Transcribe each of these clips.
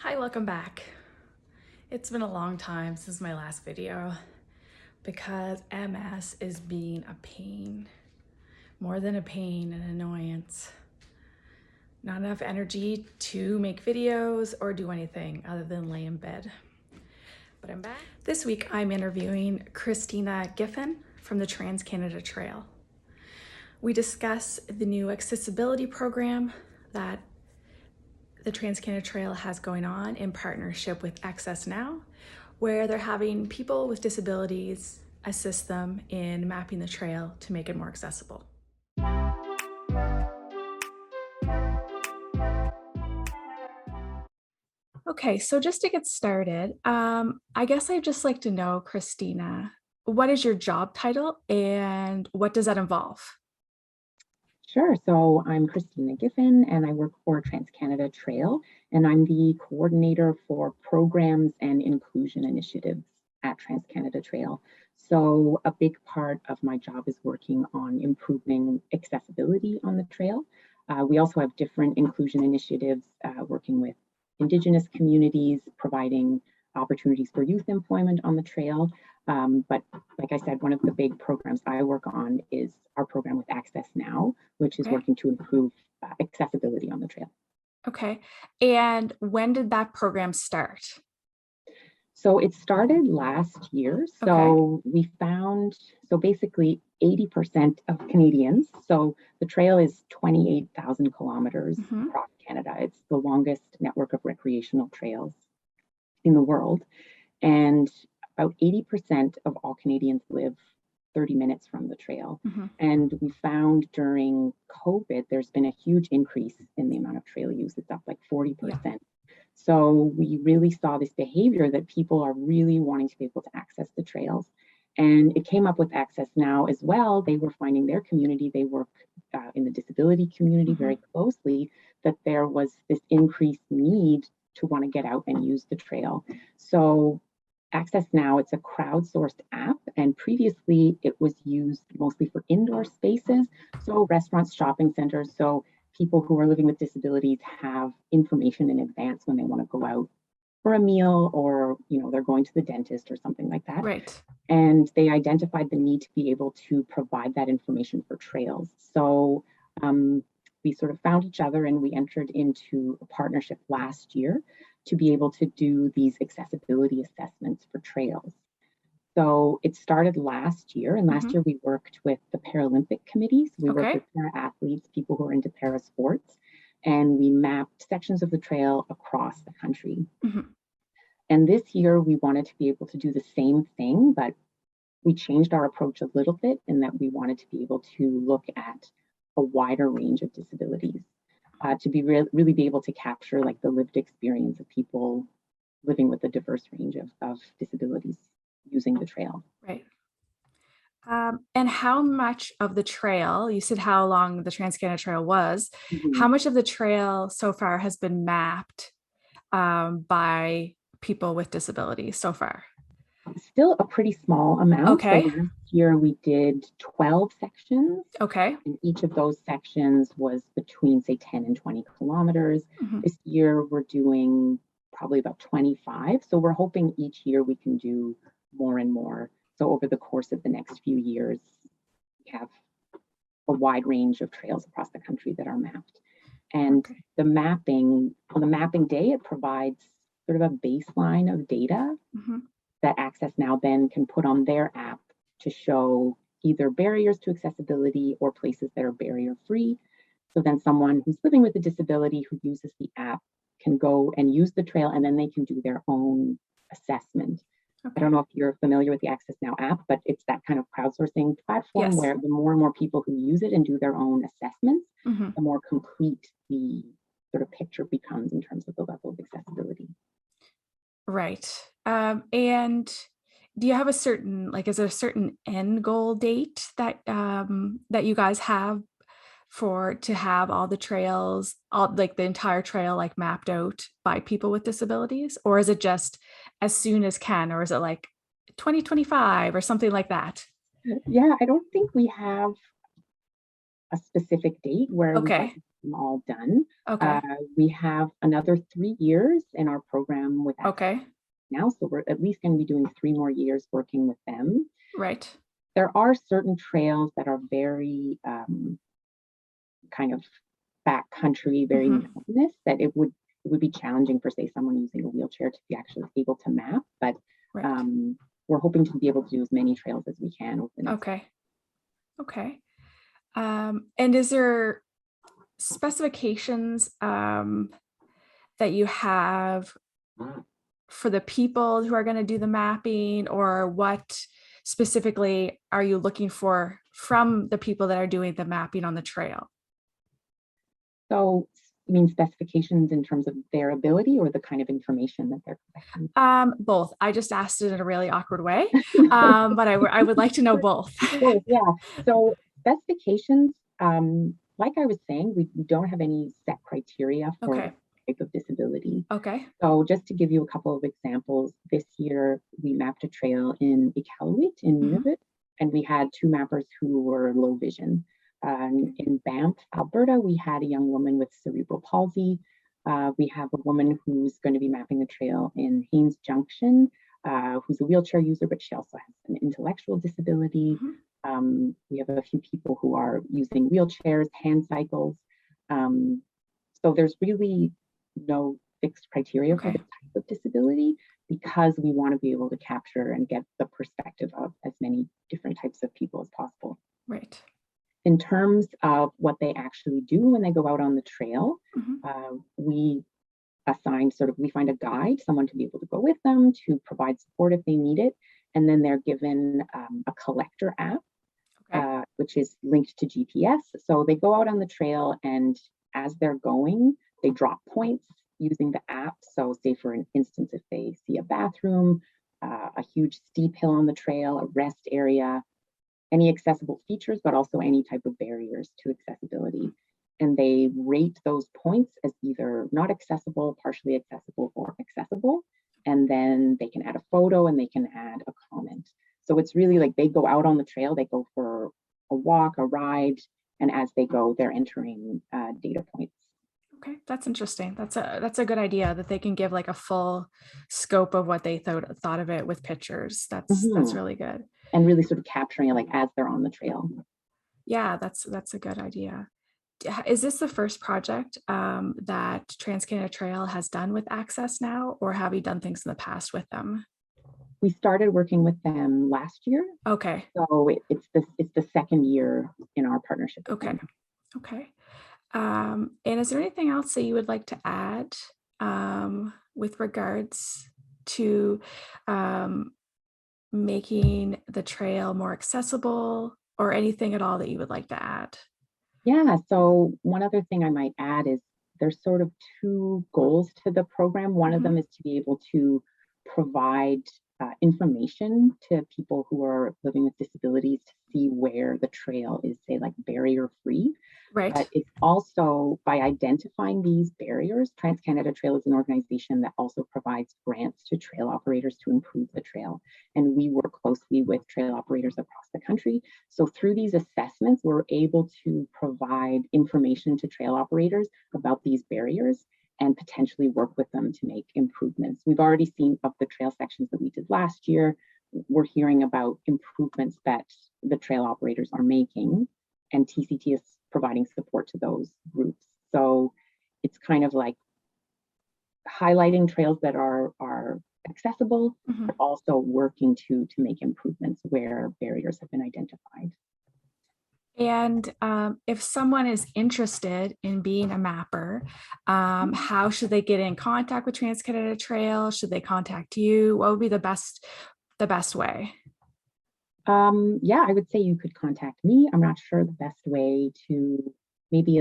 Hi, welcome back. It's been a long time since my last video because MS is being a pain, more than a pain, an annoyance. Not enough energy to make videos or do anything other than lay in bed. But I'm back. This week I'm interviewing Christina Giffen from the Trans-Canada Trail. We discuss the new accessibility program that the Trans-Canada Trail has going on in partnership with AccessNow, where they're having people with disabilities assist them in mapping the trail to make it more accessible. Okay, so just to get started, I guess I'd just like to know, Christina, what is your job title and what does that involve? Sure. So I'm Christina Giffen and I work for Trans-Canada Trail, and I'm the coordinator for programs and inclusion initiatives at Trans-Canada Trail. So a big part of my job is working on improving accessibility on the trail. We also have different inclusion initiatives working with Indigenous communities, providing opportunities for youth employment on the trail. But like I said, one of the big programs I work on is our program with AccessNow, which is working to improve accessibility on the trail. Okay. And when did that program start? So it started last year. So we found, so basically 80% of Canadians, so the trail is 28,000 kilometers across Canada. It's the longest network of recreational trails in the world. And about 80% of all Canadians live 30 minutes from the trail. And we found during COVID, there's been a huge increase in the amount of trail use. It's up like 40%. Yeah. So we really saw this behavior that people are really wanting to be able to access the trails. And it came up with AccessNow as well. They were finding their community, they work in the disability community very closely, that there was this increased need to want to get out and use the trail. So AccessNow, it's a crowdsourced app, and previously it was used mostly for indoor spaces, so restaurants, shopping centers, so people who are living with disabilities have information in advance when they want to go out for a meal, or they're going to the dentist or something like that. Right. And they identified the need to be able to provide that information for trails. So we sort of found each other and we entered into a partnership last year to be able to do these accessibility assessments for trails. So it started last year, and last year we worked with the Paralympic committees. We worked with para-athletes, people who are into para sports, and we mapped sections of the trail across the country. And this year we wanted to be able to do the same thing, but we changed our approach a little bit in that we wanted to be able to look at a wider range of disabilities. To be really be able to capture like the lived experience of people living with a diverse range of disabilities using the trail. Right. And how much of the trail, you said how long the Trans-Canada Trail was, how much of the trail so far has been mapped by people with disabilities so far? Still a pretty small amount. Okay. So last year we did 12 sections. Okay. And each of those sections was between, say, 10 and 20 kilometers. This year we're doing probably about 25. So we're hoping each year we can do more and more. So over the course of the next few years, we have a wide range of trails across the country that are mapped. And the mapping, on the mapping day, it provides sort of a baseline of data that AccessNow then can put on their app to show either barriers to accessibility or places that are barrier-free. So then someone who's living with a disability who uses the app can go and use the trail, and then they can do their own assessment. I don't know if you're familiar with the AccessNow app, but it's that kind of crowdsourcing platform where the more and more people who use it and do their own assessments, the more complete the sort of picture becomes in terms of the level of accessibility. Right. And do you have a certain, like, is there a certain end goal date that that you guys have to have all the trails, like the entire trail, like mapped out by people with disabilities? Or is it just as soon as can, or is it like 2025 or something like that? Yeah, I don't think we have a specific date where we'd like to them all done. Okay. We have another 3 years in our program with Okay. now, so we're at least going to be doing 3 more years working with them. Right. There are certain trails that are very kind of backcountry, very mountainous, that it would be challenging for, say, someone using a wheelchair to be actually able to map. But Right. we're hoping to be able to do as many trails as we can over the next. Okay. Okay. And is there specifications that you have for the people who are going to do the mapping, or what specifically are you looking for from the people that are doing the mapping on the trail? So, you mean specifications in terms of their ability or the kind of information that they're collecting? Both. I just asked it in a really awkward way, but I would like to know both. Yeah. So specifications, like I was saying, we don't have any set criteria for Okay. type of disability. Okay. So just to give you a couple of examples, this year we mapped a trail in Iqaluit in Nunavut, and we had 2 mappers who were low vision. In Banff, Alberta, we had a young woman with cerebral palsy. We have a woman who's going to be mapping the trail in Haines Junction, who's a wheelchair user, but she also has an intellectual disability. We have a few people who are using wheelchairs, hand cycles. So there's really no fixed criteria for the type of disability, because we want to be able to capture and get the perspective of as many different types of people as possible. Right. In terms of what they actually do when they go out on the trail, we find a guide, someone to be able to go with them, to provide support if they need it. And then they're given a collector app, which is linked to GPS. So they go out on the trail, and as they're going, they drop points using the app. So say, for an instance, if they see a bathroom, a huge steep hill on the trail, a rest area, any accessible features, but also any type of barriers to accessibility. And they rate those points as either not accessible, partially accessible, or accessible. And then they can add a photo and they can add a comment. So it's really like they go out on the trail, they go for a walk, a ride, and as they go, they're entering data points. Okay, that's interesting. That's a good idea, that they can give like a full scope of what they thought of it with pictures. That's really good. And really sort of capturing it like as they're on the trail. Yeah, that's a good idea. Is this the first project that TransCanada Trail has done with AccessNow, or have you done things in the past with them? We started working with them last year. Okay. So it's the second year in our partnership with them. Okay. And is there anything else that you would like to add with regards to making the trail more accessible, or anything at all that you would like to add? Yeah, so one other thing I might add is there's sort of 2 goals to the program. One of them is to be able to provide information to people who are living with disabilities to see where the trail is, say, like barrier free. Right. But it's also by identifying these barriers. TransCanada Trail is an organization that also provides grants to trail operators to improve the trail. And we work closely with trail operators across the country. So through these assessments, we're able to provide information to trail operators about these barriers and potentially work with them to make improvements. We've already seen of the trail sections that we did last year, we're hearing about improvements that the trail operators are making, and TCT is providing support to those groups. So it's kind of like highlighting trails that are accessible, but also working to make improvements where barriers have been identified. And if someone is interested in being a mapper, how should they get in contact with TransCanada Trail? Should they contact you? What would be the best way? Yeah, I would say you could contact me. I'm not sure the best way to, maybe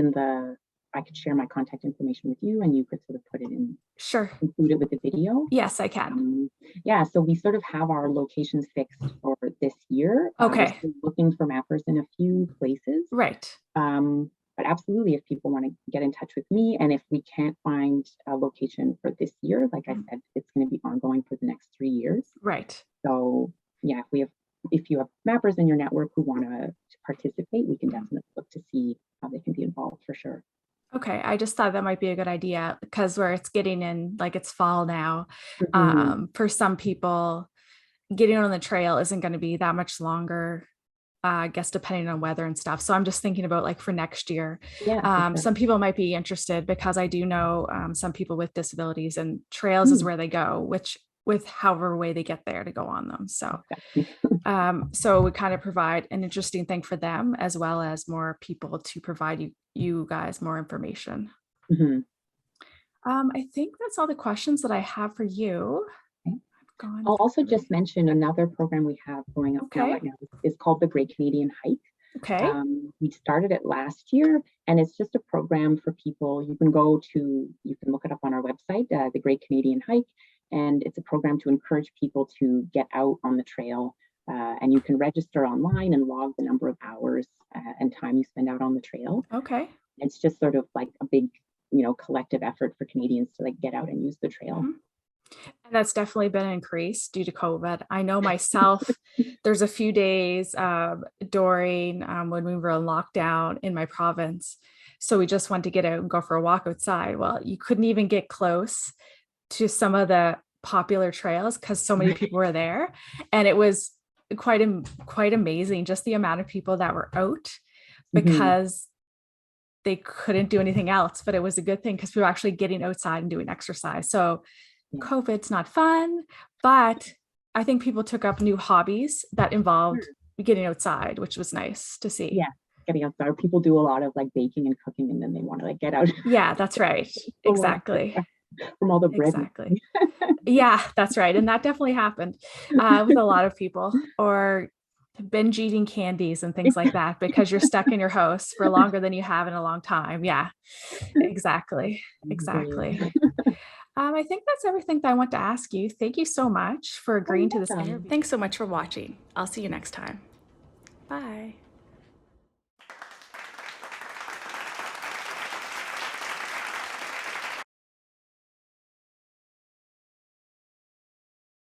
I could share my contact information with you and you could sort of put it in. Sure. Include it with the video. Yes, I can. Yeah, so we sort of have our locations fixed for this year. Okay. We're still looking for mappers in a few places. Right. But absolutely, if people want to get in touch with me, and if we can't find a location for this year, like I said, it's going to be ongoing for the next 3 years. Right. So yeah, if you have mappers in your network who want to participate, we can definitely look to see how they can be involved for sure. Okay, I just thought that might be a good idea because where it's getting in, like it's fall now, Mhm. for some people, getting on the trail isn't going to be that much longer, I guess, depending on weather and stuff. So I'm just thinking about like for next year. Yeah, for sure. Some people might be interested because I do know some people with disabilities, and trails is Mm, where they go, which with however way they get there to go on them. exactly. So we kind of provide an interesting thing for them as well as more people to provide you guys more information. Mhm. I think that's all the questions that I have for you. Okay. I've gone I'll also through. just mention another program we have going up now Okay. right now is called the Great Canadian Hike. Okay. We started it last year, and it's just a program for people. You can look it up on our website, the Great Canadian Hike, and it's a program to encourage people to get out on the trail. And you can register online and log the number of hours and time you spend out on the trail. Okay. It's just sort of like a big, collective effort for Canadians to like get out and use the trail. Mhm. And that's definitely been increased due to COVID. I know myself, there's a few days during when we were in lockdown in my province. So we just wanted to get out and go for a walk outside. Well, you couldn't even get close to some of the popular trails because so many people were there. And it was quite amazing just the amount of people that were out Mhm. because they couldn't do anything else. But it was a good thing because we were actually getting outside and doing exercise. So Yeah. COVID's not fun, but I think people took up new hobbies that involved Sure. getting outside, which was nice to see. Yeah, getting outside. People do a lot of like baking and cooking, and then they want to like get out Yeah, that's right. from all Exactly. from all the bread. Exactly. Yeah, that's right. And that definitely happened with a lot of people, or binge eating candies and things like that because you're stuck in your house for longer than you have in a long time. Yeah, exactly. Brilliant. Exactly. I think that's everything that I want to ask you. Thank you so much for Oh, you're agreeing to this welcome. interview. Thanks so much for watching. I'll see you next time. Bye.